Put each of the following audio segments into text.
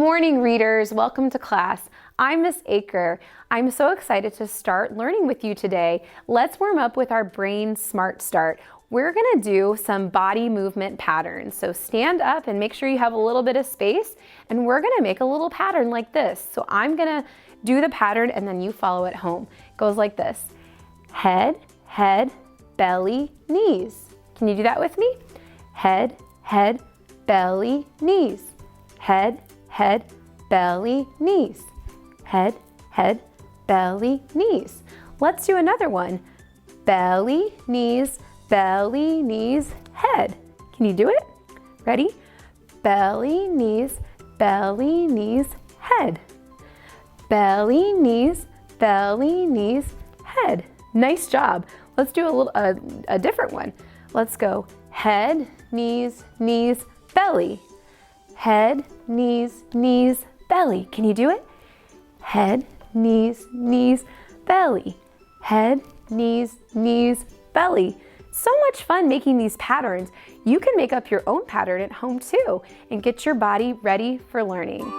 morning, readers. Welcome to class. I'm Miss Aker. I'm so excited to start learning with you today. Let's warm up with our Brain Smart Start. We're gonna do some body movement patterns. So stand up and make sure you have a little bit of space, and we're gonna make a little pattern like this. So I'm gonna do the pattern and then you follow at home. It goes like this. Head, head, belly, knees. Can you do that with me? Head, head, belly, knees. Head, head, belly, knees. Head, head, belly, knees. Let's do another one. Belly, knees, head. Can you do it? Ready? Belly, knees, head. Belly, knees, head. Nice job. Let's do a different one. Let's go head, knees, belly. Head, knees, belly. Can you do it? Head, knees, belly. Head, knees, belly. So much fun making these patterns. You can make up your own pattern at home too and get your body ready for learning.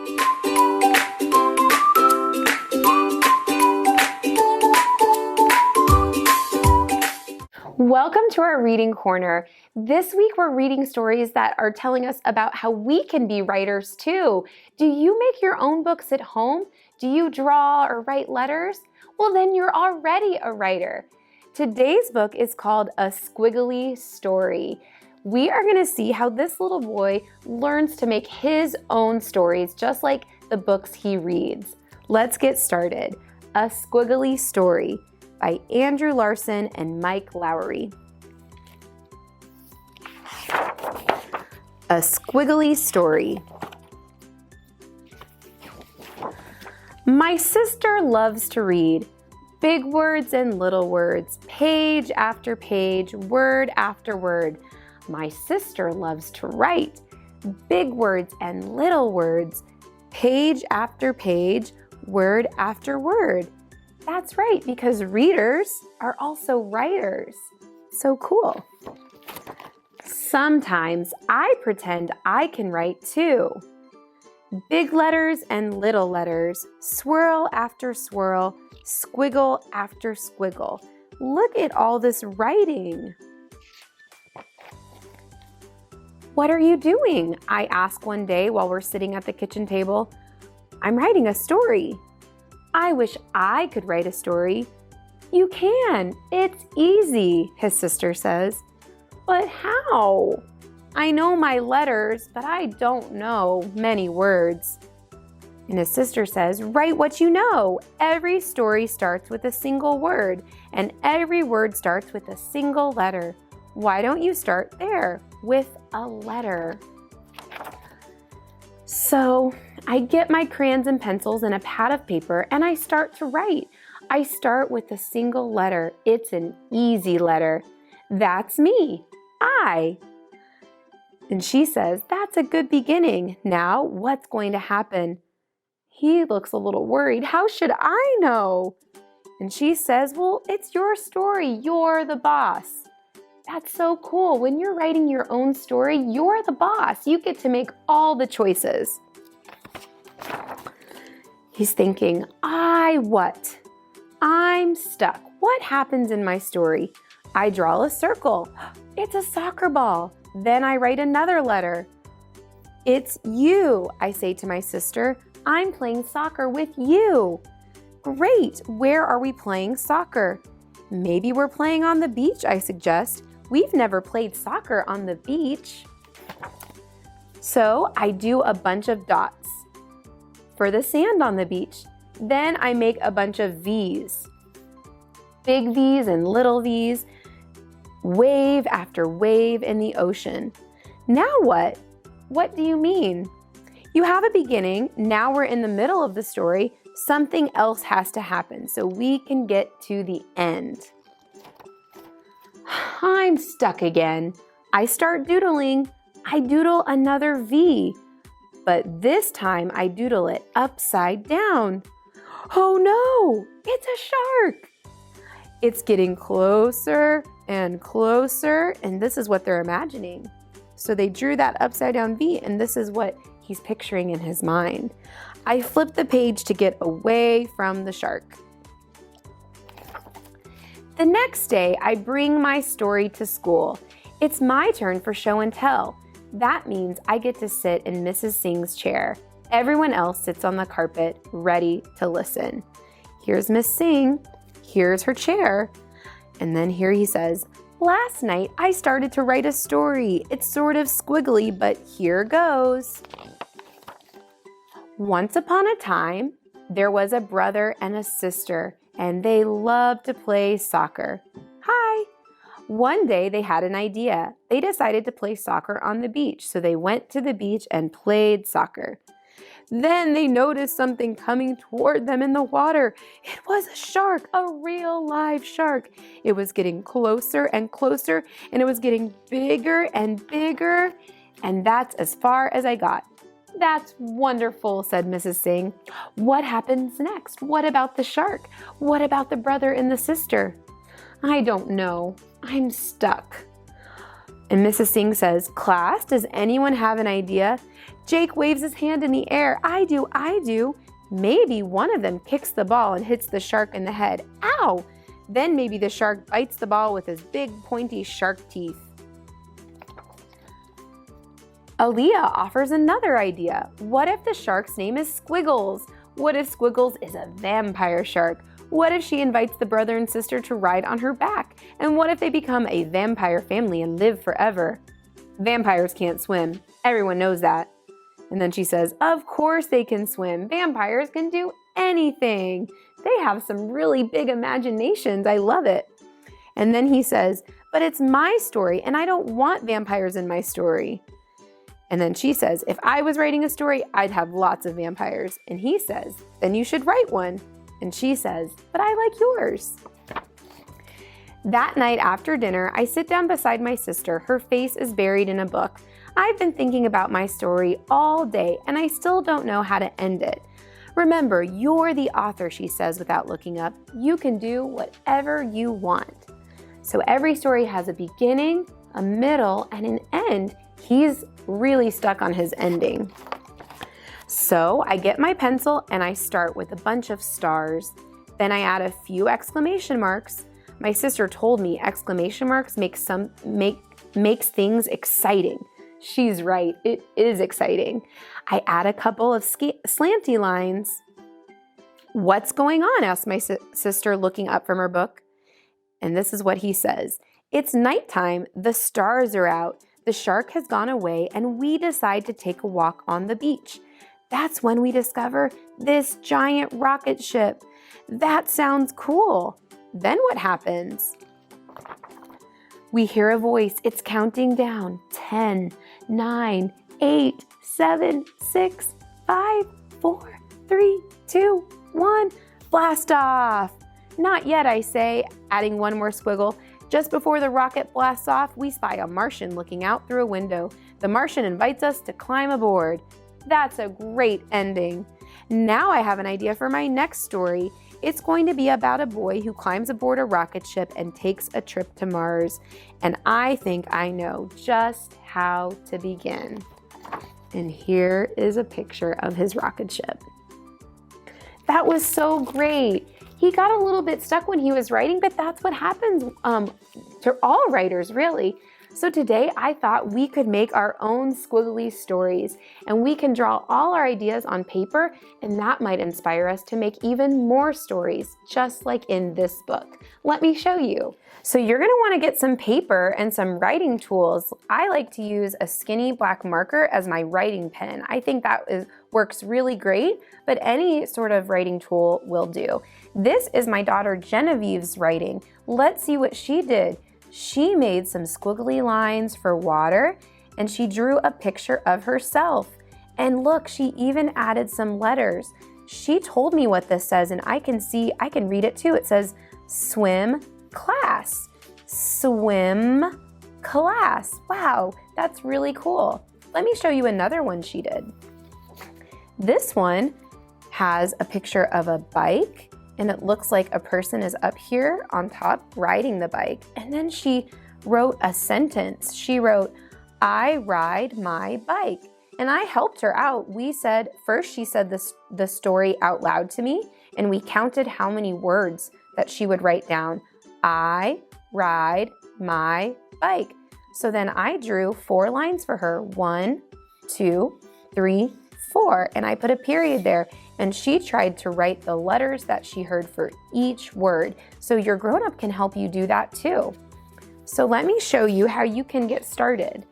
Welcome to our reading corner. This week we're reading stories that are telling us about how we can be writers too. Do you make your own books at home? Do you draw or write letters? Well, then you're already a writer. Today's book is called A Squiggly Story. We are going to see how this little boy learns to make his own stories, just like the books he reads. Let's get started. A Squiggly Story by Andrew Larson and Mike Lowry. A Squiggly Story. My sister loves to read. Big words and little words, page after page, word after word. My sister loves to write. Big words and little words, page after page, word after word. That's right, because readers are also writers. So cool. Sometimes I pretend I can write too. Big letters and little letters, swirl after swirl, squiggle after squiggle. Look at all this writing. What are you doing? I ask one day while we're sitting at the kitchen table. I'm writing a story. I wish I could write a story. You can. It's easy, his sister says. But how? I know my letters, but I don't know many words. And his sister says, write what you know. Every story starts with a single word, and every word starts with a single letter. Why don't you start there with a letter? So I get my crayons and pencils and a pad of paper and I start to write. I start with a single letter. It's an easy letter. That's me, I. And she says, that's a good beginning. Now what's going to happen? He looks a little worried. How should I know? And she says, well, it's your story. You're the boss. That's so cool. When you're writing your own story, you're the boss. You get to make all the choices. He's thinking, what? I'm stuck. What happens in my story? I draw a circle. It's a soccer ball. Then I write another letter. It's you, I say to my sister. I'm playing soccer with you. Great. Where are we playing soccer? Maybe we're playing on the beach, I suggest. We've never played soccer on the beach. So I do a bunch of dots for the sand on the beach. Then I make a bunch of V's. Big V's and little V's. Wave after wave in the ocean. Now what? What do you mean? You have a beginning. Now we're in the middle of the story. Something else has to happen so we can get to the end. I'm stuck again. I start doodling. I doodle another V, but this time I doodle it upside down. Oh no, it's a shark. It's getting closer and closer, and this is what they're imagining. So they drew that upside down V, and this is what he's picturing in his mind. I flip the page to get away from the shark. The next day, I bring my story to school. It's my turn for show and tell. That means I get to sit in Mrs. Singh's chair. Everyone else sits on the carpet, ready to listen. Here's Miss Singh. Here's her chair. And then here he says, last night I started to write a story. It's sort of squiggly, but here goes. Once upon a time, there was a brother and a sister, and they loved to play soccer. Hi! One day they had an idea. They decided to play soccer on the beach, so they went to the beach and played soccer. Then they noticed something coming toward them in the water. It was a shark, a real live shark. It was getting closer and closer, and it was getting bigger and bigger, and that's as far as I got. That's wonderful, said Mrs. Singh. What happens next? What about the shark? What about the brother and the sister? I don't know. I'm stuck. And Mrs. Singh says, class, does anyone have an idea? Jake waves his hand in the air. I do. Maybe one of them kicks the ball and hits the shark in the head. Ow! Then maybe the shark bites the ball with his big pointy shark teeth. Aaliyah offers another idea. What if the shark's name is Squiggles? What if Squiggles is a vampire shark? What if she invites the brother and sister to ride on her back? And what if they become a vampire family and live forever? Vampires can't swim. Everyone knows that. And then she says, of course they can swim. Vampires can do anything. They have some really big imaginations. I love it. And then he says, but it's my story and I don't want vampires in my story. And then she says, if I was writing a story, I'd have lots of vampires. And he says, then you should write one. And she says, but I like yours. That night after dinner, I sit down beside my sister. Her face is buried in a book. I've been thinking about my story all day, and I still don't know how to end it. Remember, you're the author, she says without looking up. You can do whatever you want. So every story has a beginning, a middle, and an end. He's really stuck on his ending. So I get my pencil and I start with a bunch of stars. Then I add a few exclamation marks. My sister told me exclamation marks makes things exciting. She's right, it is exciting. I add a couple of slanty lines. What's going on? Asked my sister, looking up from her book. And this is what he says. It's nighttime, the stars are out, the shark has gone away, and we decide to take a walk on the beach. That's when we discover this giant rocket ship. That sounds cool. Then what happens? We hear a voice. It's counting down. 10, 9, 8, 7, 6, 5, 4, 3, 2, 1. Blast off. Not yet, I say, adding one more squiggle. Just before the rocket blasts off, we spy a Martian looking out through a window. The Martian invites us to climb aboard. That's a great ending. Now I have an idea for my next story. It's going to be about a boy who climbs aboard a rocket ship and takes a trip to Mars. And I think I know just how to begin. And here is a picture of his rocket ship. That was so great. He got a little bit stuck when he was writing, but that's what happens to all writers, really. So today I thought we could make our own squiggly stories, and we can draw all our ideas on paper, and that might inspire us to make even more stories, just like in this book. Let me show you. So you're gonna wanna get some paper and some writing tools. I like to use a skinny black marker as my writing pen. I think that works really great, but any sort of writing tool will do. This is my daughter Genevieve's writing. Let's see what she did. She made some squiggly lines for water, and she drew a picture of herself. And look, she even added some letters. She told me what this says, and I can read it too. It says swim class, swim class. Wow, that's really cool. Let me show you another one she did. This one has a picture of a bike, and it looks like a person is up here on top riding the bike. And then she wrote a sentence. She wrote, I ride my bike. And I helped her out. We said, first she said the story out loud to me, and we counted how many words that she would write down. I ride my bike. So then I drew 4 lines for her. 1, 2, 3, 4. And I put a period there. And she tried to write the letters that she heard for each word. So your grown-up can help you do that too. So let me show you how you can get started.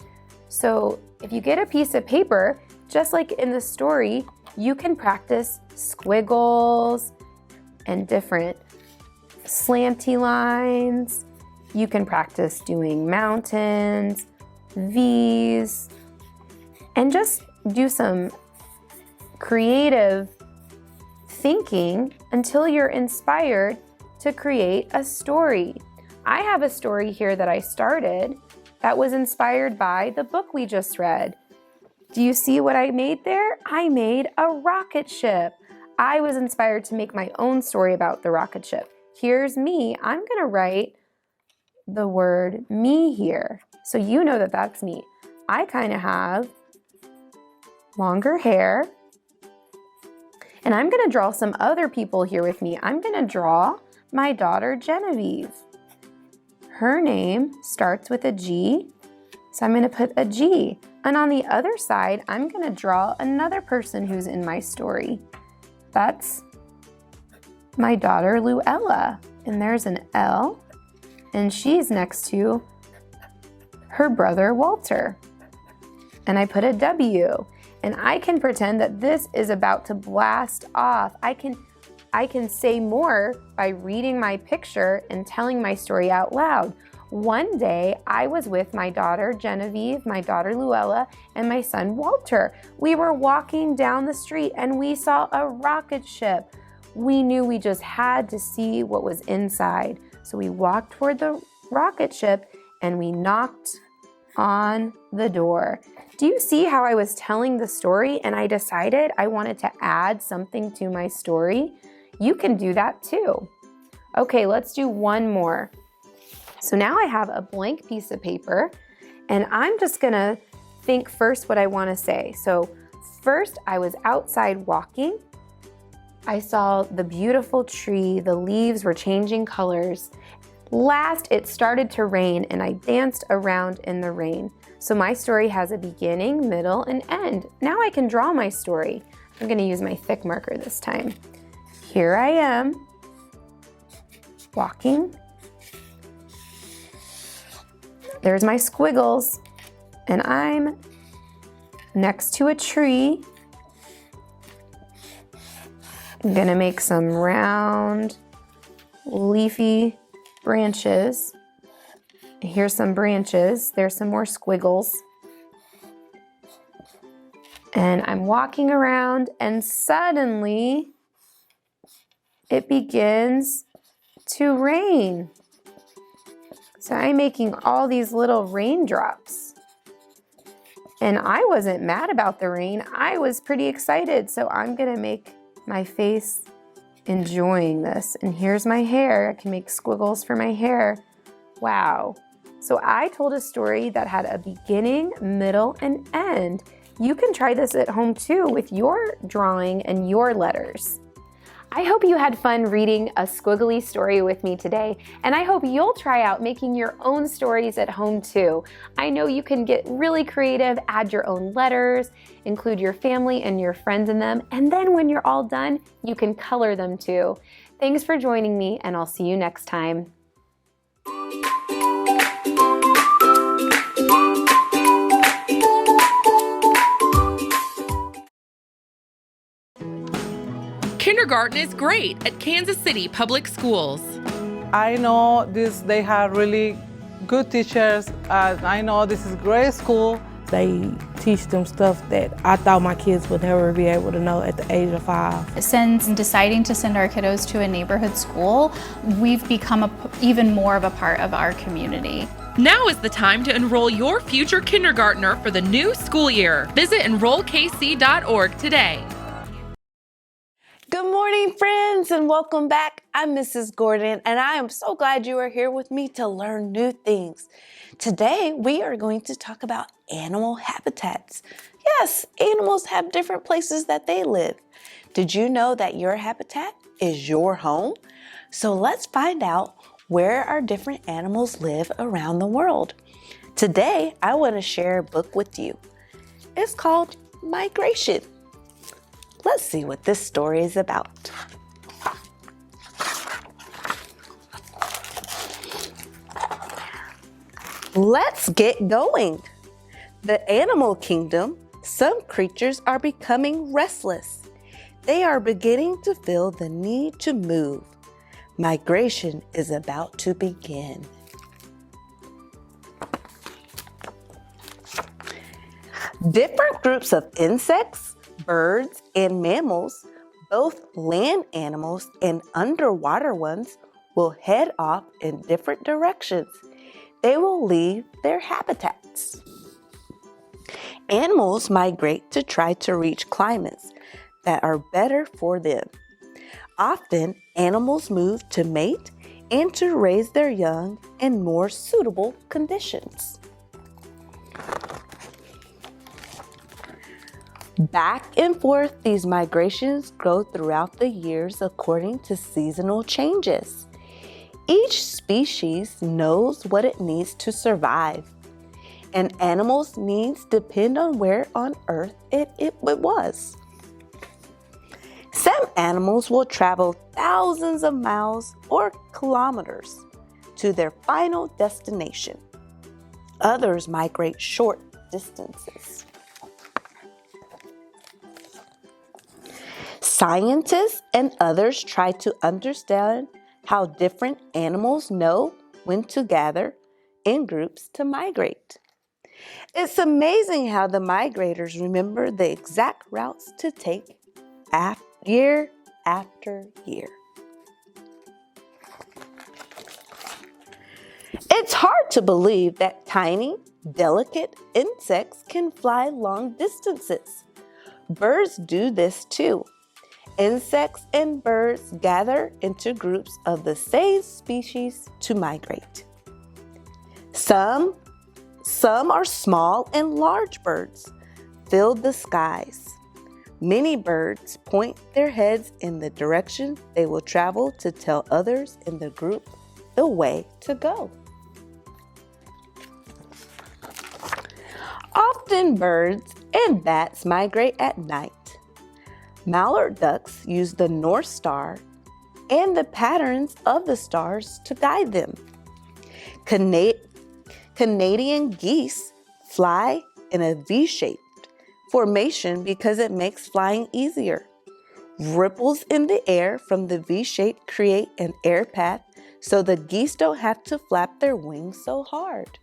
So if you get a piece of paper, just like in the story, you can practice squiggles and different slanty lines. You can practice doing mountains, V's, and just do some creative thinking until you're inspired to create a story. I have a story here that I started that was inspired by the book we just read. Do you see what I made there? I made a rocket ship. I was inspired to make my own story about the rocket ship. Here's me. I'm gonna write the word me here. So you know that that's me. I kind of have longer hair. And I'm gonna draw some other people here with me. I'm gonna draw my daughter Genevieve. Her name starts with a G, so I'm gonna put a G. And on the other side, I'm gonna draw another person who's in my story. That's my daughter Luella, and there's an L, and she's next to her brother Walter. And I put a W, and I can pretend that this is about to blast off. I can say more by reading my picture and telling my story out loud. One day, I was with my daughter Genevieve, my daughter Luella, and my son Walter. We were walking down the street and we saw a rocket ship. We knew we just had to see what was inside. So we walked toward the rocket ship and we knocked on the door. Do you see how I was telling the story and I decided I wanted to add something to my story? You can do that too. Okay, let's do one more. So now I have a blank piece of paper and I'm just gonna think first what I wanna say. So first I was outside walking. I saw the beautiful tree, the leaves were changing colors. Last, it started to rain and I danced around in the rain. So my story has a beginning, middle, and end. Now I can draw my story. I'm gonna use my thick marker this time. Here I am, walking. There's my squiggles, and I'm next to a tree. I'm gonna make some round, leafy branches. Here's some branches. There's some more squiggles. And I'm walking around, and suddenly it begins to rain. So I'm making all these little raindrops. And I wasn't mad about the rain. I was pretty excited. So I'm gonna make my face enjoying this. And here's my hair. I can make squiggles for my hair. Wow. So I told a story that had a beginning, middle, and end. You can try this at home too with your drawing and your letters. I hope you had fun reading a squiggly story with me today, and I hope you'll try out making your own stories at home too. I know you can get really creative, add your own letters, include your family and your friends in them, and then when you're all done, you can color them too. Thanks for joining me, and I'll see you next time. Kindergarten is great at Kansas City Public Schools. I know they have really good teachers. I know this is a great school. They teach them stuff that I thought my kids would never be able to know at the age of 5. Since deciding to send our kiddos to a neighborhood school, we've become even more of a part of our community. Now is the time to enroll your future kindergartner for the new school year. Visit enrollkc.org today. Good morning, friends, and welcome back. I'm Mrs. Gordon, and I am so glad you are here with me to learn new things. Today, we are going to talk about animal habitats. Yes, animals have different places that they live. Did you know that your habitat is your home? So let's find out where our different animals live around the world. Today, I want to share a book with you. It's called Migration. Let's see what this story is about. Let's get going. The animal kingdom, some creatures are becoming restless. They are beginning to feel the need to move. Migration is about to begin. Different groups of insects, birds, and mammals, both land animals and underwater ones, will head off in different directions. They will leave their habitats. Animals migrate to try to reach climates that are better for them. Often, animals move to mate and to raise their young in more suitable conditions. Back and forth, these migrations go throughout the years according to seasonal changes. Each species knows what it needs to survive. An animal's needs depend on where on earth it was. Some animals will travel thousands of miles or kilometers to their final destination. Others migrate short distances. Scientists and others try to understand how different animals know when to gather in groups to migrate. It's amazing how the migrators remember the exact routes to take year after year. It's hard to believe that tiny, delicate insects can fly long distances. Birds do this too. Insects and birds gather into groups of the same species to migrate. Some are small and large birds, fill the skies. Many birds point their heads in the direction they will travel to tell others in the group the way to go. Often birds and bats migrate at night. Mallard ducks use the North Star and the patterns of the stars to guide them. Canadian geese fly in a V-shaped formation because it makes flying easier. Ripples in the air from the V-shape create an air path so the geese don't have to flap their wings so hard.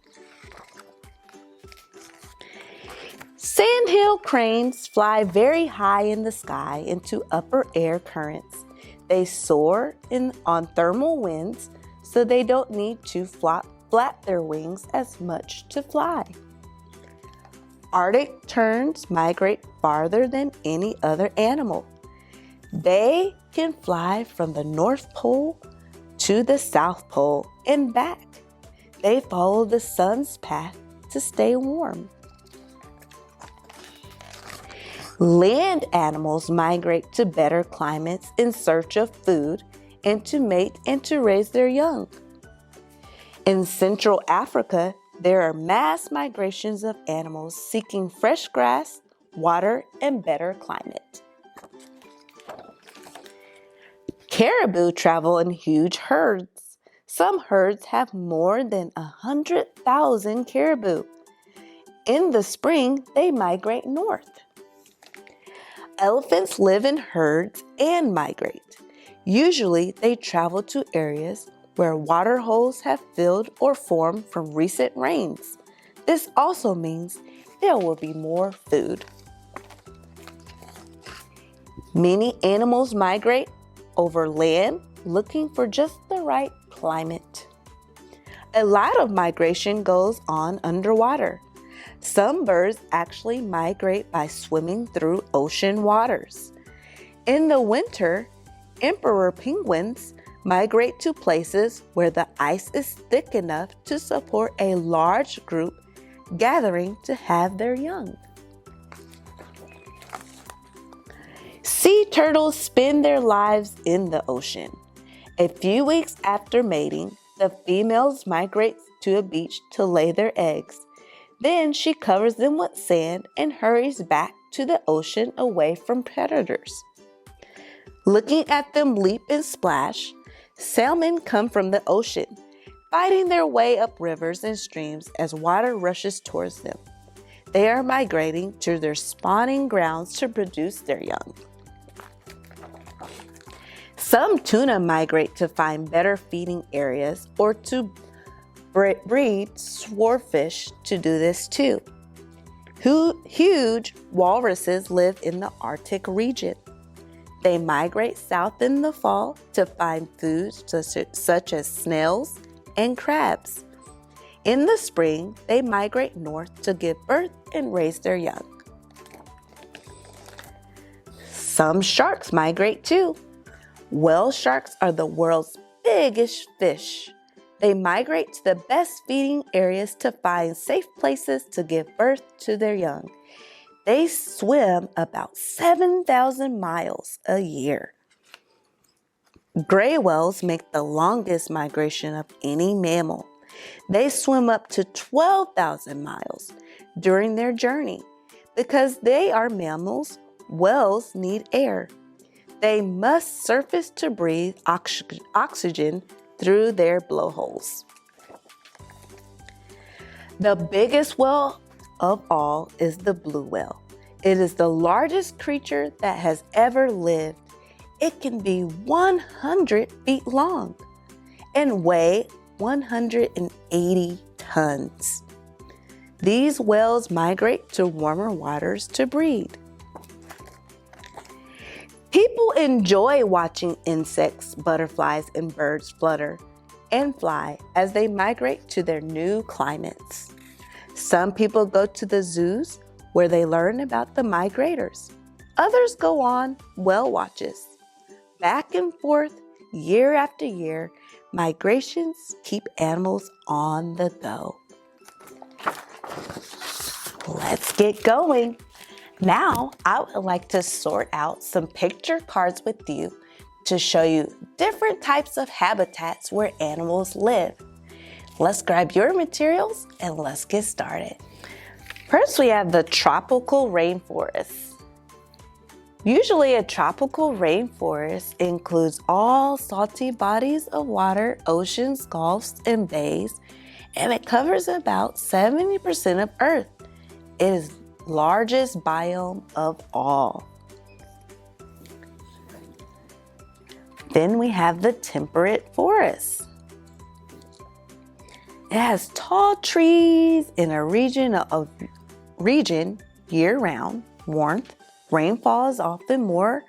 Sandhill cranes fly very high in the sky into upper air currents. They soar on thermal winds, so they don't need to flap their wings as much to fly. Arctic terns migrate farther than any other animal. They can fly from the North Pole to the South Pole and back. They follow the sun's path to stay warm. Land animals migrate to better climates in search of food and to mate and to raise their young. In Central Africa, there are mass migrations of animals seeking fresh grass, water, and better climate. Caribou travel in huge herds. Some herds have more than 100,000 caribou. In the spring, they migrate north. Elephants live in herds and migrate. Usually, they travel to areas where water holes have filled or formed from recent rains. This also means there will be more food. Many animals migrate over land looking for just the right climate. A lot of migration goes on underwater. Some birds actually migrate by swimming through ocean waters. In the winter, emperor penguins migrate to places where the ice is thick enough to support a large group gathering to have their young. Sea turtles spend their lives in the ocean. A few weeks after mating, the females migrate to a beach to lay their eggs. Then she covers them with sand and hurries back to the ocean away from predators. Looking at them leap and splash, salmon come from the ocean, fighting their way up rivers and streams as water rushes towards them. They are migrating to their spawning grounds to produce their young. Some tuna migrate to find better feeding areas or to breed swordfish to do this too. Huge walruses live in the Arctic region. They migrate south in the fall to find foods such as snails and crabs. In the spring, they migrate north to give birth and raise their young. Some sharks migrate too. Whale sharks are the world's biggest fish. They migrate to the best feeding areas to find safe places to give birth to their young. They swim about 7,000 miles a year. Gray whales make the longest migration of any mammal. They swim up to 12,000 miles during their journey. Because they are mammals, whales need air. They must surface to breathe oxygen through their blowholes. The biggest whale of all is the blue whale. It is the largest creature that has ever lived. It can be 100 feet long and weigh 180 tons. These whales migrate to warmer waters to breed. People enjoy watching insects, butterflies, and birds flutter and fly as they migrate to their new climates. Some people go to the zoos where they learn about the migrators. Others go on whale watches. Back and forth, year after year, migrations keep animals on the go. Let's get going. Now, I would like to sort out some picture cards with you to show you different types of habitats where animals live. Let's grab your materials and let's get started. First, we have the tropical rainforest. Usually, a tropical rainforest includes all salty bodies of water, oceans, gulfs, and bays, and it covers about 70% of Earth. It is largest biome of all. Then we have the temperate forest. It has tall trees in a region year-round, warmth. Rainfall is often more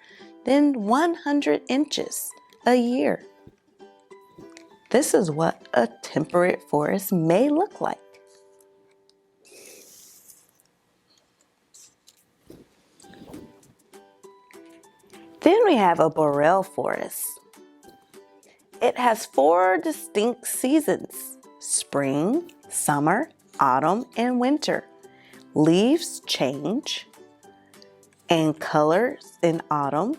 than 100 inches a year. This is what a temperate forest may look like. Then we have a boreal forest. It has 4 distinct seasons: spring, summer, autumn, and winter. Leaves change and colors in autumn,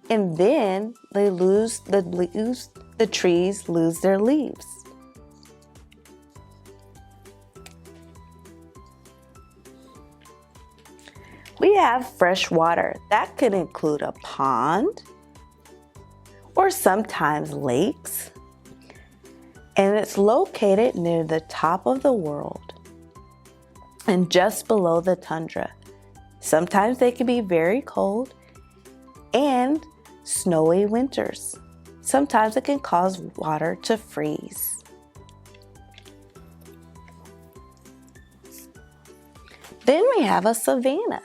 and then the trees lose their leaves. We have fresh water. That could include a pond or sometimes lakes. And it's located near the top of the world and just below the tundra. Sometimes they can be very cold and snowy winters. Sometimes it can cause water to freeze. Then we have a savanna.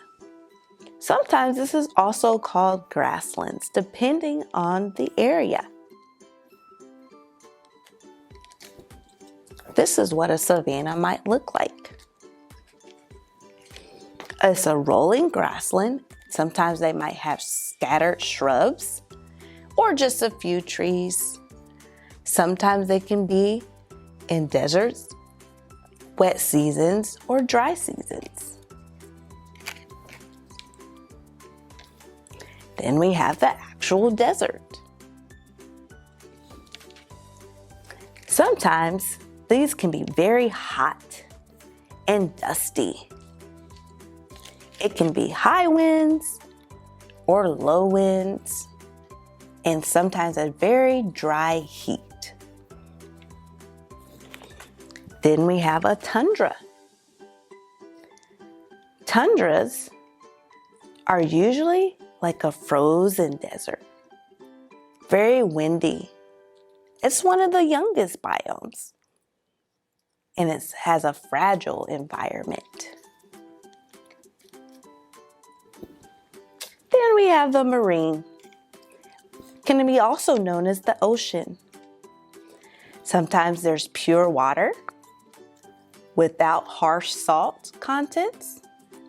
Sometimes this is also called grasslands, depending on the area. This is what a savanna might look like. It's a rolling grassland Sometimes they might have scattered shrubs or just a few trees. Sometimes they can be in deserts, wet seasons, or dry seasons. Then we have the actual desert. Sometimes these can be very hot and dusty. It can be high winds or low winds, and sometimes a very dry heat. Then we have a tundra. Tundras are usually like a frozen desert, very windy. It's one of the youngest biomes, and it has a fragile environment. Then we have the marine. Can be also known as the ocean. Sometimes there's pure water without harsh salt contents.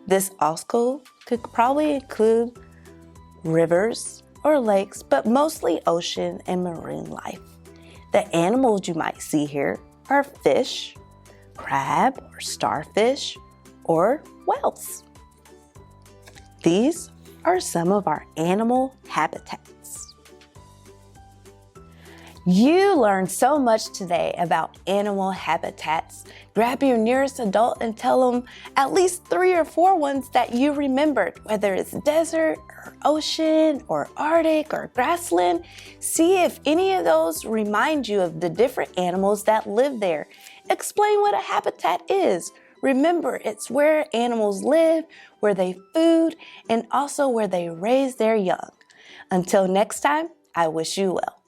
This also could probably include rivers or lakes, but mostly ocean and marine life. The animals you might see here are fish, crab or starfish, or whales. These are some of our animal habitats. You learned so much today about animal habitats. Grab your nearest adult and tell them at least 3 or 4 ones that you remembered, whether it's desert or ocean or Arctic or grassland. See if any of those remind you of the different animals that live there. Explain what a habitat is. Remember, it's where animals live, where they food, and also where they raise their young. Until next time, I wish you well.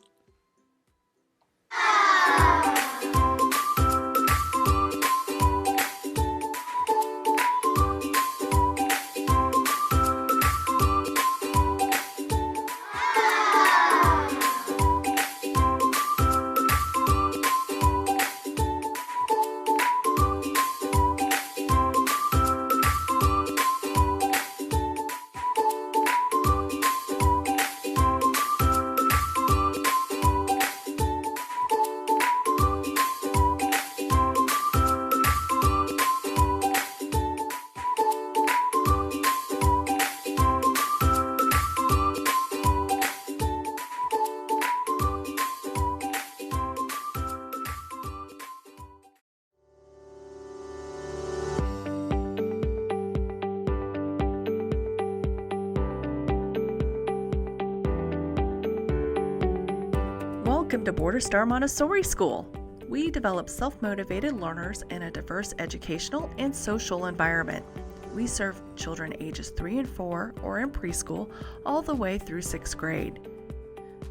Welcome to Border Star Montessori School. We develop self-motivated learners in a diverse educational and social environment. We serve children ages 3 and 4 or in preschool all the way through 6th grade.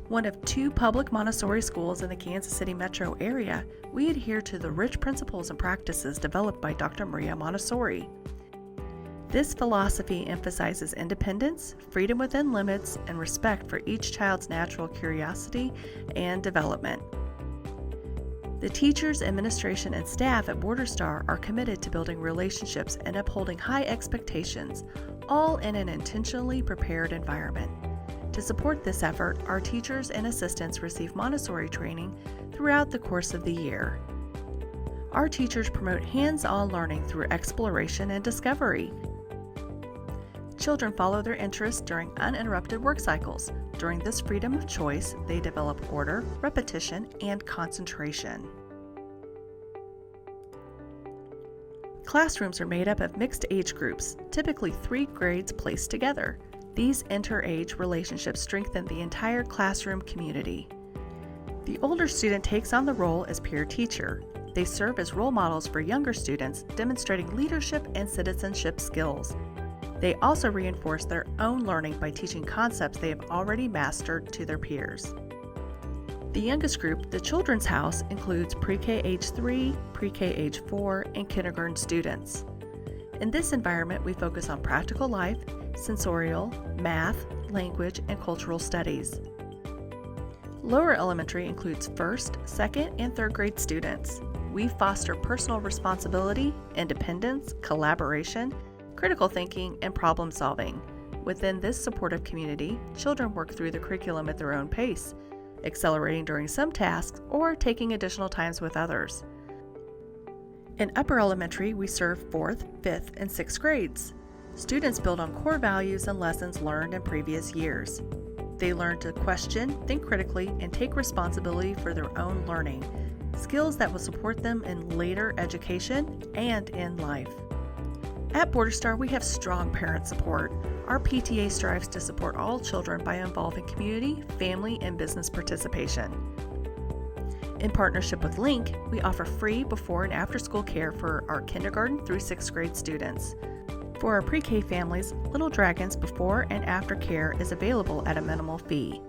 One of 2 public Montessori schools in the Kansas City metro area, we adhere to the rich principles and practices developed by Dr. Maria Montessori. This philosophy emphasizes independence, freedom within limits, and respect for each child's natural curiosity and development. The teachers, administration, and staff at Border Star are committed to building relationships and upholding high expectations, all in an intentionally prepared environment. To support this effort, our teachers and assistants receive Montessori training throughout the course of the year. Our teachers promote hands-on learning through exploration and discovery. Children follow their interests during uninterrupted work cycles. During this freedom of choice, they develop order, repetition, and concentration. Classrooms are made up of mixed age groups, typically 3 grades placed together. These inter-age relationships strengthen the entire classroom community. The older student takes on the role as peer teacher. They serve as role models for younger students, demonstrating leadership and citizenship skills. They also reinforce their own learning by teaching concepts they have already mastered to their peers. The youngest group, the Children's House, includes pre-K age 3, pre-K age 4, and kindergarten students. In this environment, we focus on practical life, sensorial, math, language, and cultural studies. Lower elementary includes 1st, 2nd, and 3rd grade students. We foster personal responsibility, independence, collaboration, critical thinking, and problem solving. Within this supportive community, children work through the curriculum at their own pace, accelerating during some tasks or taking additional times with others. In upper elementary, we serve 4th, 5th, and 6th grades. Students build on core values and lessons learned in previous years. They learn to question, think critically, and take responsibility for their own learning, skills that will support them in later education and in life. At Border Star, we have strong parent support. Our PTA strives to support all children by involving community, family, and business participation. In partnership with Link, we offer free before and after school care for our kindergarten through 6th grade students. For our pre-K families, Little Dragons before and after care is available at a minimal fee.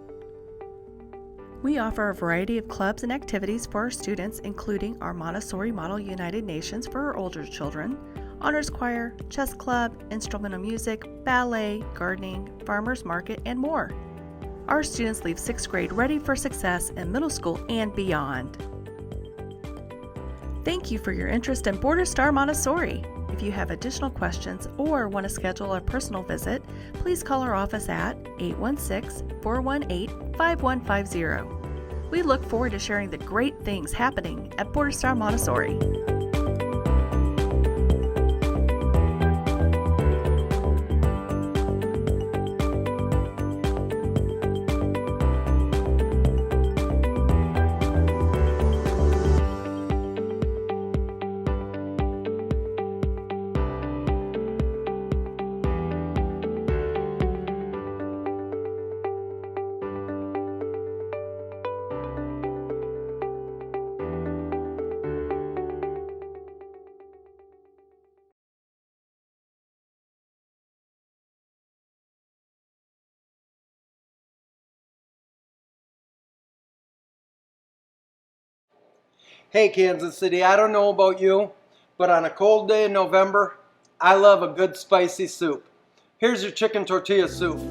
We offer a variety of clubs and activities for our students, including our Montessori Model United Nations for our older children, honors choir, chess club, instrumental music, ballet, gardening, farmers market, and more. Our students leave 6th grade ready for success in middle school and beyond. Thank you for your interest in Border Star Montessori. If you have additional questions or want to schedule a personal visit, please call our office at 816-418-5150. We look forward to sharing the great things happening at Border Star Montessori. Hey Kansas City, I don't know about you, but on a cold day in November, I love a good spicy soup. Here's your chicken tortilla soup.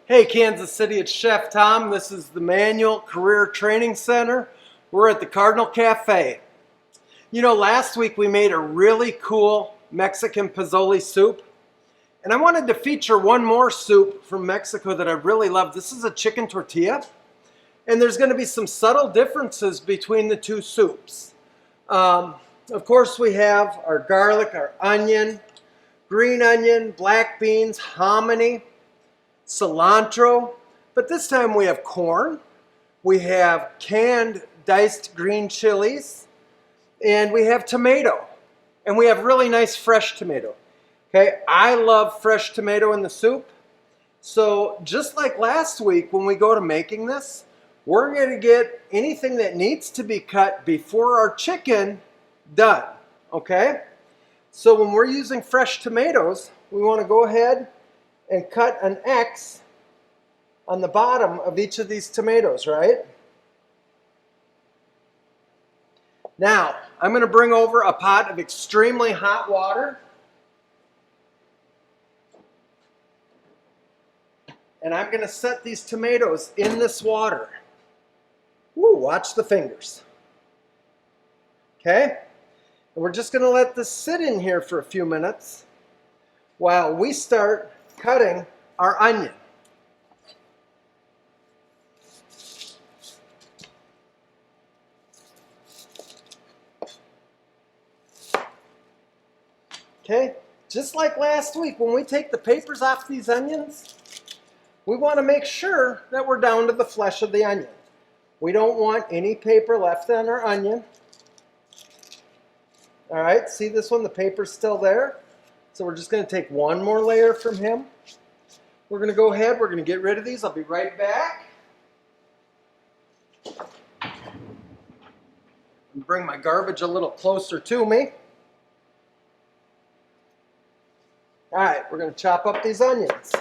Hey Kansas City, it's Chef Tom. This is the Manual Career Training Center. We're at the Cardinal Cafe. You know, last week we made a really cool Mexican pozole soup. And I wanted to feature one more soup from Mexico that I really love. This is a chicken tortilla. And there's going to be some subtle differences between the two soups. Of course, we have our garlic, our onion, green onion, black beans, hominy, cilantro, but this time we have corn, we have canned diced green chilies, and we have tomato, and we have really nice fresh tomato. Okay, I love fresh tomato in the soup, so just like last week when we go to making this, we're going to get anything that needs to be cut before our chicken done, okay? So when we're using fresh tomatoes, we want to go ahead and cut an X on the bottom of each of these tomatoes, right? Now, I'm going to bring over a pot of extremely hot water. And I'm going to set these tomatoes in this water. Woo, watch the fingers. Okay? And we're just going to let this sit in here for a few minutes while we start cutting our onion. Okay, just like last week, when we take the papers off these onions, we want to make sure that we're down to the flesh of the onion. We don't want any paper left on our onion. All right, see this one? The paper's still there. So we're just going to take one more layer from him. We're going to go ahead, we're going to get rid of these. I'll be right back. And bring my garbage a little closer to me. All right, we're going to chop up these onions.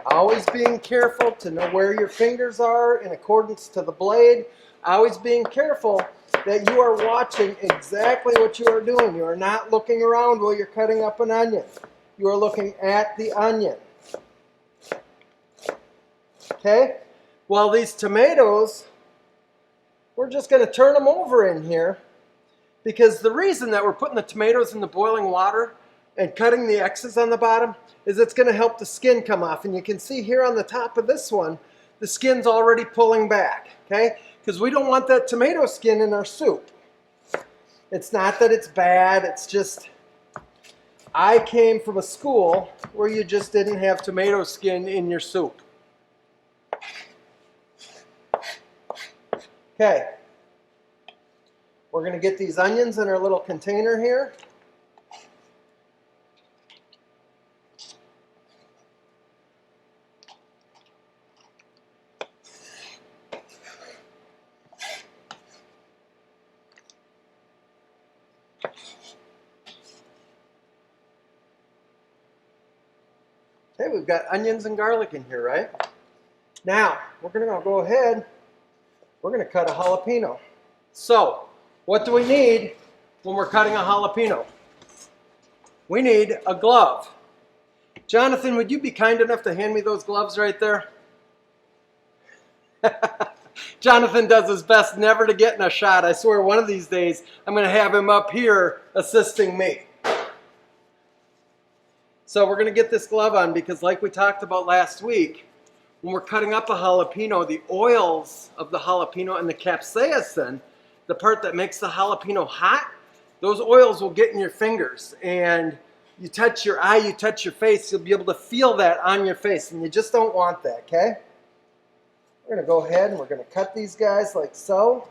Always being careful to know where your fingers are in accordance to the blade. Always being careful that you are watching exactly what you are doing. You are not looking around while you're cutting up an onion. You are looking at the onion. Okay? Well, these tomatoes, we're just going to turn them over in here, because the reason that we're putting the tomatoes in the boiling water and cutting the X's on the bottom is it's going to help the skin come off. And you can see here on the top of this one, the skin's already pulling back, okay? Because we don't want that tomato skin in our soup. It's not that it's bad, it's just, I came from a school where you just didn't have tomato skin in your soup. Okay. We're going to get these onions in our little container here. Okay, we've got onions and garlic in here, right? Now, we're going to go ahead, we're going to cut a jalapeno. So, what do we need when we're cutting a jalapeno? We need a glove. Jonathan, would you be kind enough to hand me those gloves right there? Jonathan does his best never to get in a shot. I swear one of these days I'm going to have him up here assisting me. So we're going to get this glove on because, like we talked about last week, when we're cutting up a jalapeno, the oils of the jalapeno and the capsaicin, the part that makes the jalapeno hot, those oils will get in your fingers. And you touch your eye, you touch your face, you'll be able to feel that on your face. And you just don't want that, okay? We're going to go ahead and we're going to cut these guys like so.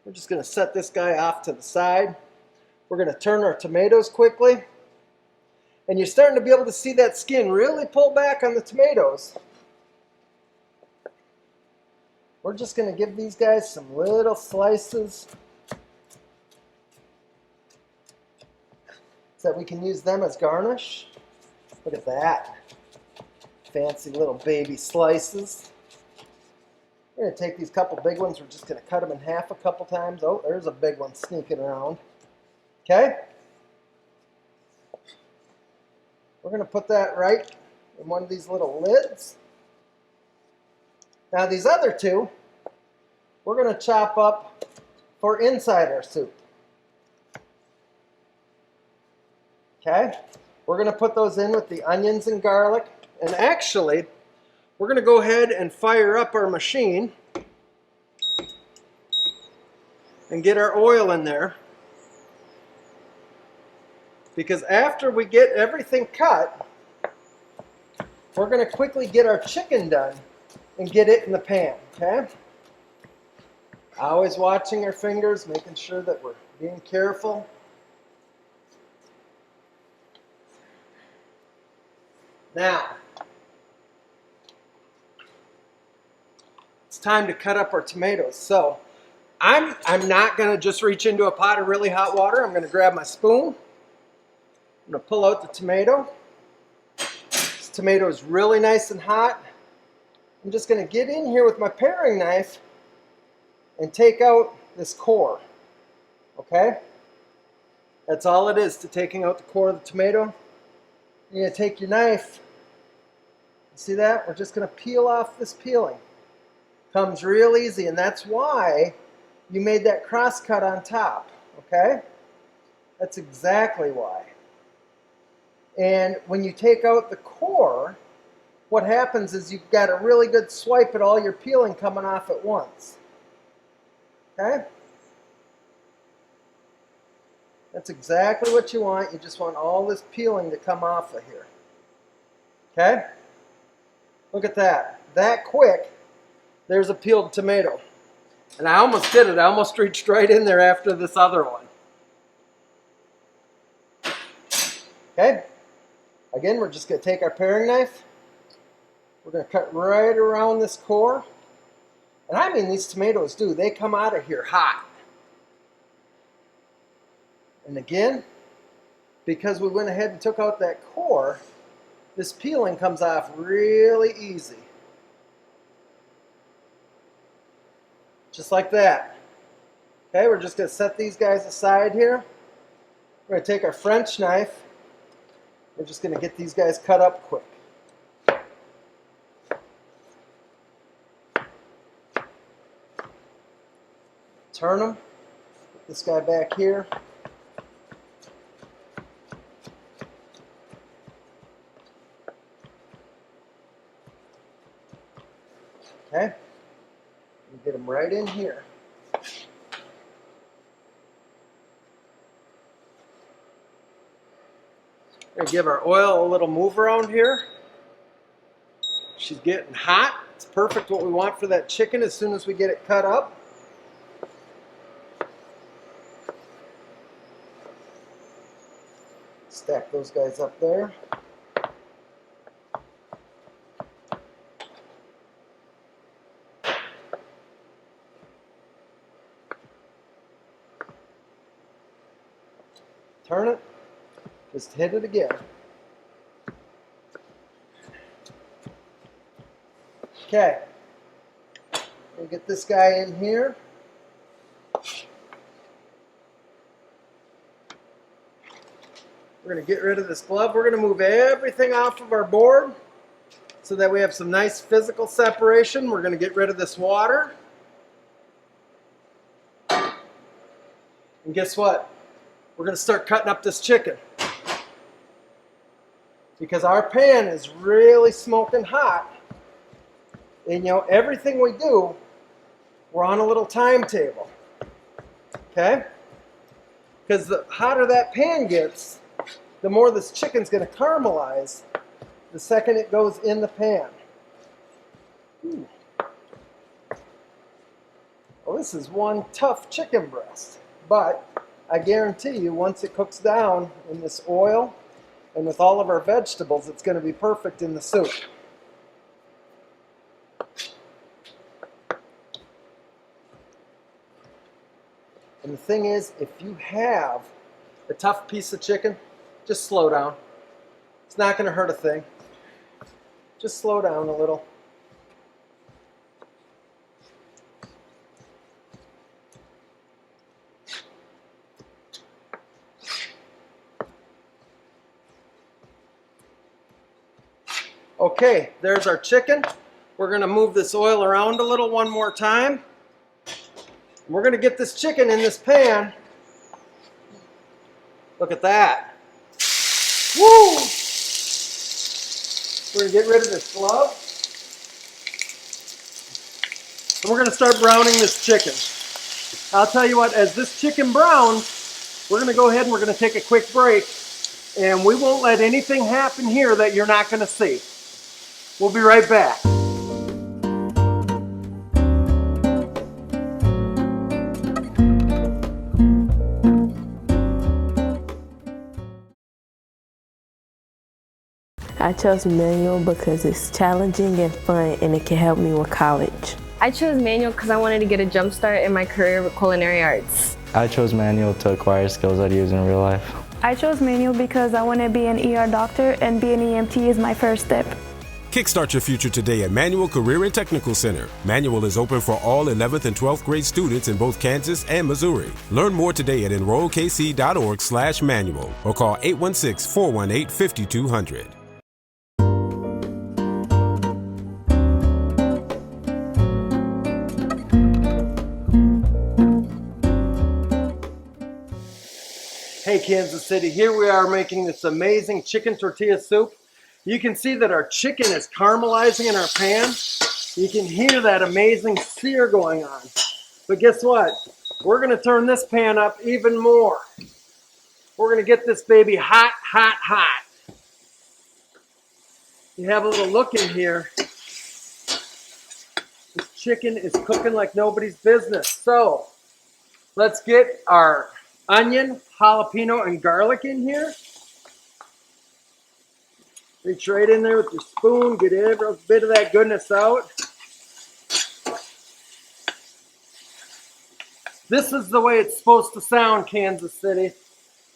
We're just going to set this guy off to the side. We're going to turn our tomatoes quickly. And you're starting to be able to see that skin really pull back on the tomatoes. We're just going to give these guys some little slices so that we can use them as garnish. Look at that. Fancy little baby slices. We're going to take these couple big ones. We're just going to cut them in half a couple times. Oh, there's a big one sneaking around. Okay? We're going to put that right in one of these little lids. Now these other two, we're going to chop up for inside our soup. Okay? We're going to put those in with the onions and garlic. And actually, we're going to go ahead and fire up our machine and get our oil in there. Because after we get everything cut, we're going to quickly get our chicken done and get it in the pan, okay? Always watching our fingers, making sure that we're being careful. Now, it's time to cut up our tomatoes. So I'm not going to just reach into a pot of really hot water. I'm going to grab my spoon. I'm going to pull out the tomato. This tomato is really nice and hot. I'm just going to get in here with my paring knife and take out this core. Okay? That's all it is to taking out the core of the tomato. You're going to take your knife. See that? We're just going to peel off this peeling. Comes real easy, and that's why you made that cross cut on top. Okay? That's exactly why. And when you take out the core, what happens is you've got a really good swipe at all your peeling coming off at once. Okay? That's exactly what you want. You just want all this peeling to come off of here. Okay? Look at that. That quick, there's a peeled tomato. And I almost did it. I almost reached right in there after this other one. Okay. Again, we're just going to take our paring knife. We're going to cut right around this core. And I mean, these tomatoes do. They come out of here hot. And again, because we went ahead and took out that core, this peeling comes off really easy. Just like that. Okay, we're just going to set these guys aside here. We're going to take our French knife. We're just going to get these guys cut up quick. Turn them. Put this guy back here. Okay. And get them right in here. We're going to give our oil a little move around here. She's getting hot. It's perfect what we want for that chicken as soon as we get it cut up. Stack those guys up there. Turn it. Just hit it again. Okay. We'll get this guy in here. We're going to get rid of this glove. We're going to move everything off of our board so that we have some nice physical separation. We're going to get rid of this water. And guess what? We're going to start cutting up this chicken. Because our pan is really smoking hot. And you know, everything we do, we're on a little timetable. Okay? Because the hotter that pan gets, the more this chicken's going to caramelize the second it goes in the pan. Well, this is one tough chicken breast. But I guarantee you, once it cooks down in this oil and with all of our vegetables, it's going to be perfect in the soup. And the thing is, if you have a tough piece of chicken, just slow down. It's not going to hurt a thing. Just slow down a little. Okay, there's our chicken. We're going to move this oil around a little one more time. We're going to get this chicken in this pan. Look at that. Woo! We're going to get rid of this glove. And we're going to start browning this chicken. I'll tell you what, as this chicken browns, we're going to go ahead and we're going to take a quick break. And we won't let anything happen here that you're not going to see. We'll be right back. I chose manual because it's challenging and fun, and it can help me with college. I chose manual because I wanted to get a jump start in my career with culinary arts. I chose manual to acquire skills I'd use in real life. I chose manual because I want to be an ER doctor, and being an EMT is my first step. Kickstart your future today at Manual Career and Technical Center. Manual is open for all 11th and 12th grade students in both Kansas and Missouri. Learn more today at enrollkc.org/manual or call 816-418-5200. Hey Kansas City, here we are making this amazing chicken tortilla soup. You can see that our chicken is caramelizing in our pan. You can hear that amazing sear going on. But guess what? We're going to turn this pan up even more. We're going to get this baby hot, hot, hot. You have a little look in here. This chicken is cooking like nobody's business. So let's get our onion, jalapeno, and garlic in here. Reach right in there with your spoon, get every bit of that goodness out. This is the way it's supposed to sound, Kansas City.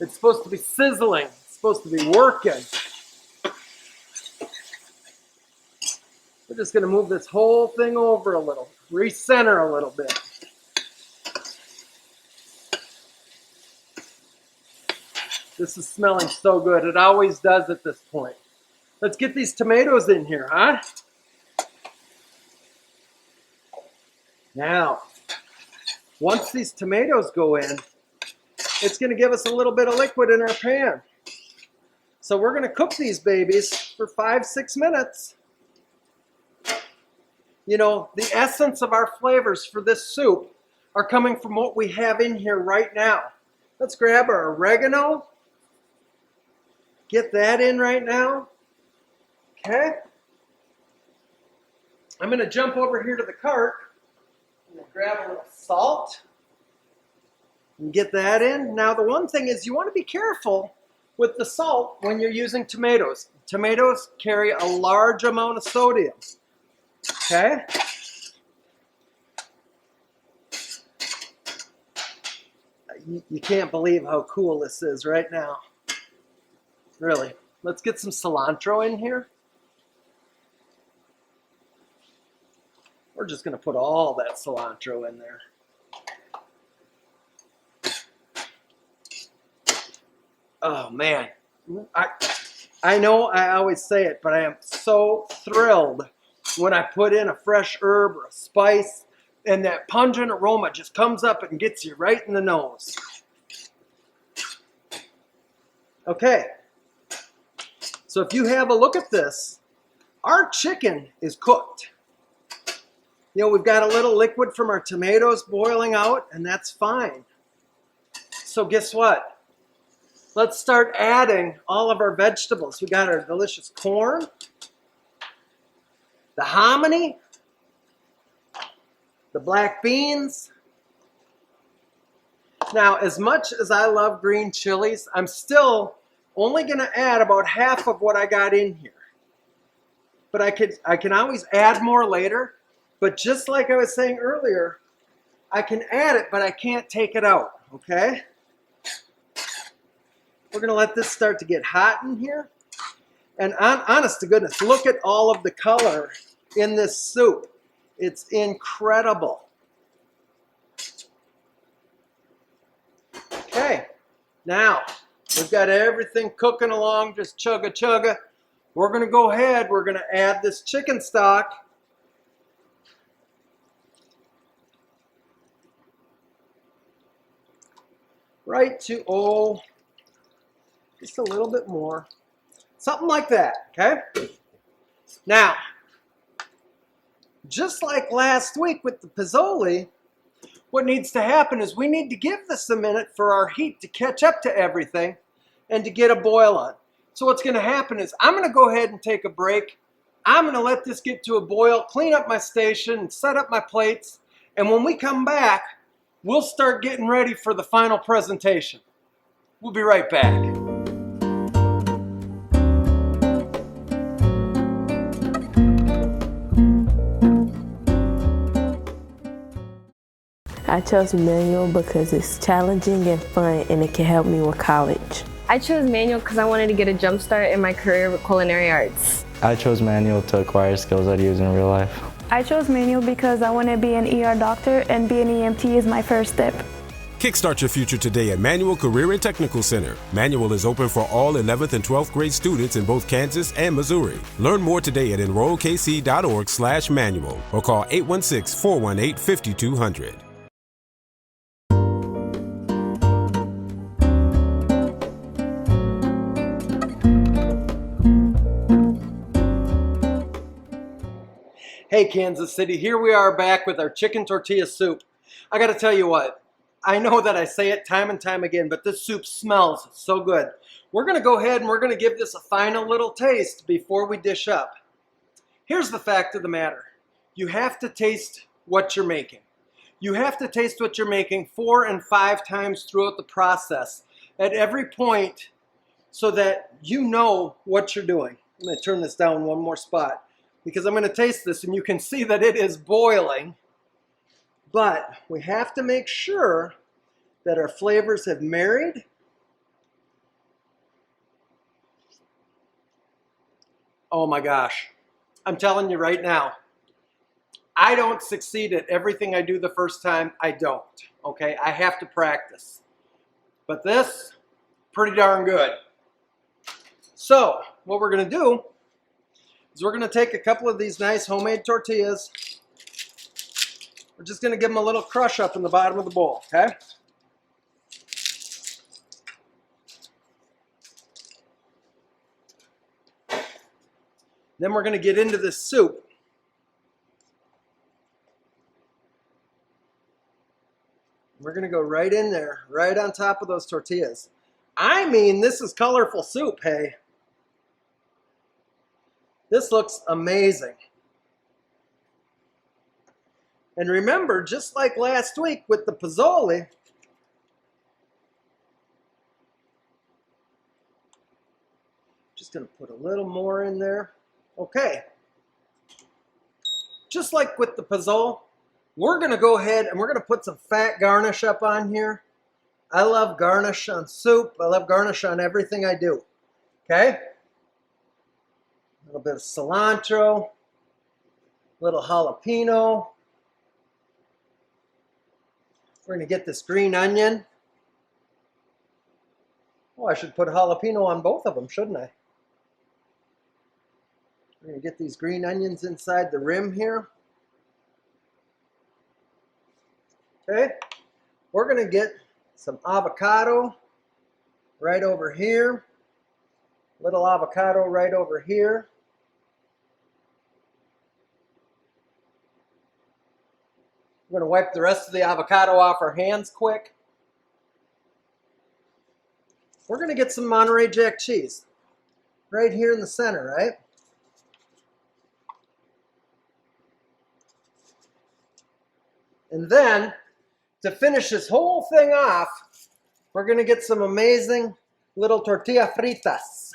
It's supposed to be sizzling. It's supposed to be working. We're just going to move this whole thing over a little, recenter a little bit. This is smelling so good. It always does at this point. Let's get these tomatoes in here, huh? Now, once these tomatoes go in, it's going to give us a little bit of liquid in our pan. So we're going to cook these babies for 5-6 minutes. You know, the essence of our flavors for this soup are coming from what we have in here right now. Let's grab our oregano. Get that in right now. Okay. I'm going to jump over here to the cart and grab a little salt and get that in. Now, the one thing is you want to be careful with the salt when you're using tomatoes. Tomatoes carry a large amount of sodium. Okay? You can't believe how cool this is right now. Really. Let's get some cilantro in here. We're just going to put all that cilantro in there. Oh, man. I know I always say it, but I am so thrilled when I put in a fresh herb or a spice and that pungent aroma just comes up and gets you right in the nose. Okay. So if you have a look at this, our chicken is cooked. You know, we've got a little liquid from our tomatoes boiling out, and that's fine. So guess what? Let's start adding all of our vegetables. We got our delicious corn, the hominy, the black beans. Now, as much as I love green chilies, I'm still only going to add about half of what I got in here. But I can always add more later. But just like I was saying earlier, I can add it, but I can't take it out, okay? We're going to let this start to get hot in here. And honest to goodness, look at all of the color in this soup. It's incredible. Okay, now we've got everything cooking along, just chugga. We're going to go ahead, we're going to add this chicken stock. Right to, just a little bit more. Something like that, okay? Now, just like last week with the pizzoli, what needs to happen is we need to give this a minute for our heat to catch up to everything and to get a boil on. So what's going to happen is I'm going to go ahead and take a break. I'm going to let this get to a boil, clean up my station, set up my plates, and when we come back, we'll start getting ready for the final presentation. We'll be right back. I chose manual because it's challenging and fun, and it can help me with college. I chose manual because I wanted to get a jump start in my career with culinary arts. I chose manual to acquire skills I'd use in real life. I chose manual because I want to be an ER doctor, and being an EMT is my first step. Kickstart your future today at Manual Career and Technical Center. Manual is open for all 11th and 12th grade students in both Kansas and Missouri. Learn more today at enrollkc.org/manual or call 816-418-5200. Hey Kansas City, here we are back with our chicken tortilla soup. I gotta tell you what, I know that I say it time and time again, but this soup smells so good. We're gonna go ahead and we're gonna give this a final little taste before we dish up. Here's the fact of the matter. You have to taste what you're making. You have to taste what you're making 4 and 5 times throughout the process at every point so that you know what you're doing. I'm going to turn this down one more spot because I'm going to taste this and you can see that it is boiling. But we have to make sure that our flavors have married. Oh my gosh, I'm telling you right now, I don't succeed at everything I do the first time. I don't, okay? I have to practice. But this, pretty darn good. So, what we're gonna do is we're gonna take a couple of these nice homemade tortillas. We're just gonna give them a little crush up in the bottom of the bowl, okay? Then we're going to get into this soup. We're going to go right in there, right on top of those tortillas. I mean, this is colorful soup, hey. This looks amazing. And remember, just like last week with the pozole, just going to put a little more in there. Okay, just like with the pozole, we're going to go ahead and we're going to put some fat garnish up on here. I love garnish on soup. I love garnish on everything I do. Okay, a little bit of cilantro, a little jalapeno. We're going to get this green onion. Oh, I should put jalapeno on both of them, shouldn't I? We're going to get these green onions inside the rim here. Okay, we're going to get some avocado right over here. Little avocado right over here. We're going to wipe the rest of the avocado off our hands quick. We're going to get some Monterey Jack cheese right here in the center, right? And then, to finish this whole thing off, we're going to get some amazing little tortilla fritas.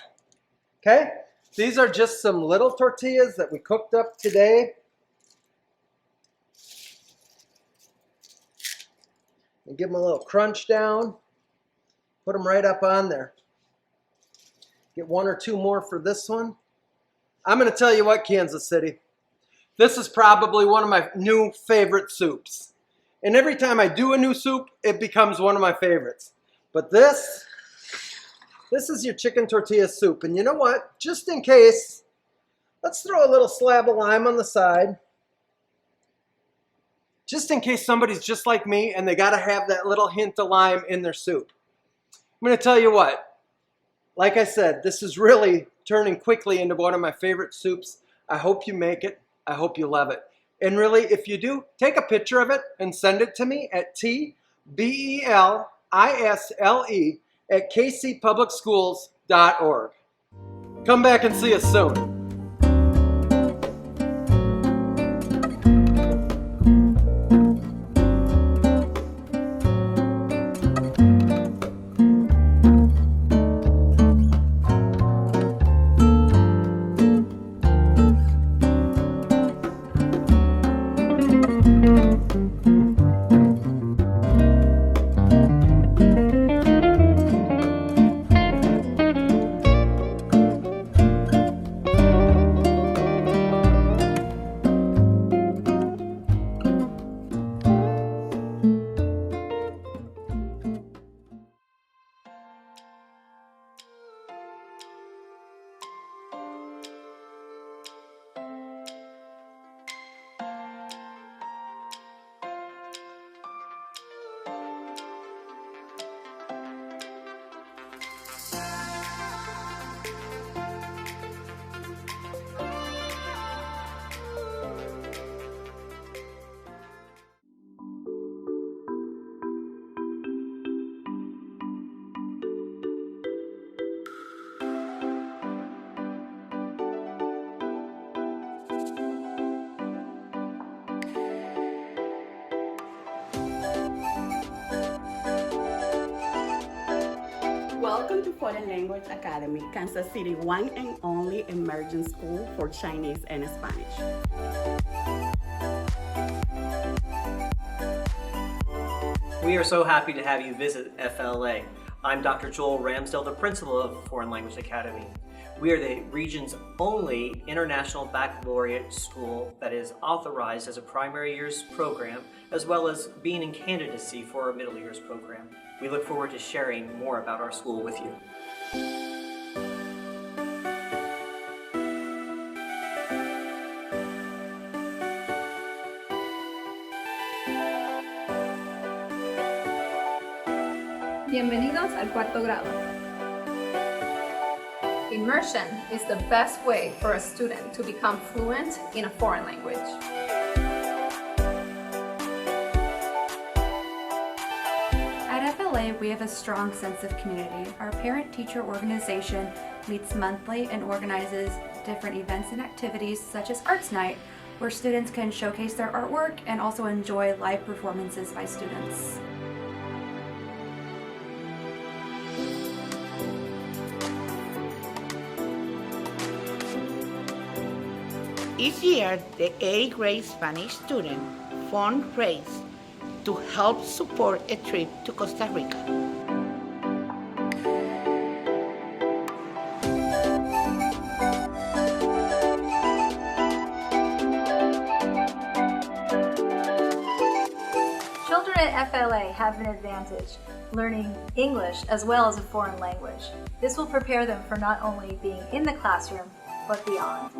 Okay? These are just some little tortillas that we cooked up today. And give them a little crunch down. Put them right up on there. Get 1 or 2 more for this one. I'm going to tell you what, Kansas City. This is probably one of my new favorite soups. And every time I do a new soup, it becomes one of my favorites. But this is your chicken tortilla soup. And you know what? Just in case, let's throw a little slab of lime on the side. Just in case somebody's just like me and they got to have that little hint of lime in their soup. I'm going to tell you what. Like I said, this is really turning quickly into one of my favorite soups. I hope you make it. I hope you love it. And really, if you do, take a picture of it and send it to me at tbellisle@kcpublicschools.org. Come back and see us soon. Welcome to Foreign Language Academy, Kansas City one and only emerging school for Chinese and Spanish. We are so happy to have you visit FLA. I'm Dr. Joel Ramsdell, the principal of Foreign Language Academy. We are the region's only international baccalaureate school that is authorized as a primary years program, as well as being in candidacy for our middle years program. We look forward to sharing more about our school with you. Bienvenidos al cuarto grado. Immersion is the best way for a student to become fluent in a foreign language. At FLA, we have a strong sense of community. Our parent-teacher organization meets monthly and organizes different events and activities such as Arts Night, where students can showcase their artwork and also enjoy live performances by students. Each year, the 8th grade Spanish student fundraise to help support a trip to Costa Rica. Children at FLA have an advantage, learning English as well as a foreign language. This will prepare them for not only being in the classroom, but beyond.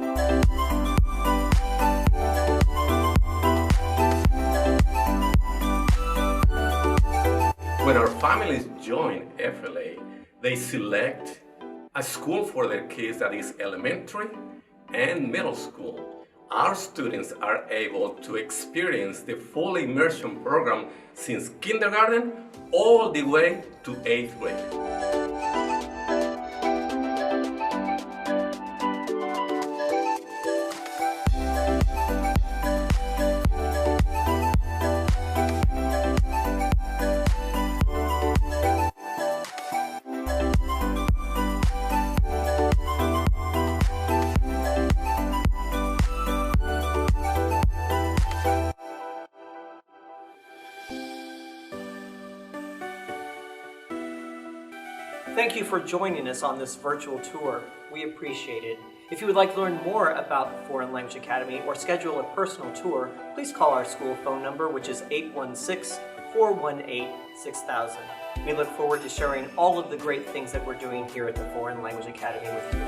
When our families join FLA, they select a school for their kids that is elementary and middle school. Our students are able to experience the full immersion program since kindergarten all the way to 8th grade. Thank you for joining us on this virtual tour. We appreciate it. If you would like to learn more about Foreign Language Academy or schedule a personal tour, please call our school phone number, which is 816-418-6000. We look forward to sharing all of the great things that we're doing here at the Foreign Language Academy with you.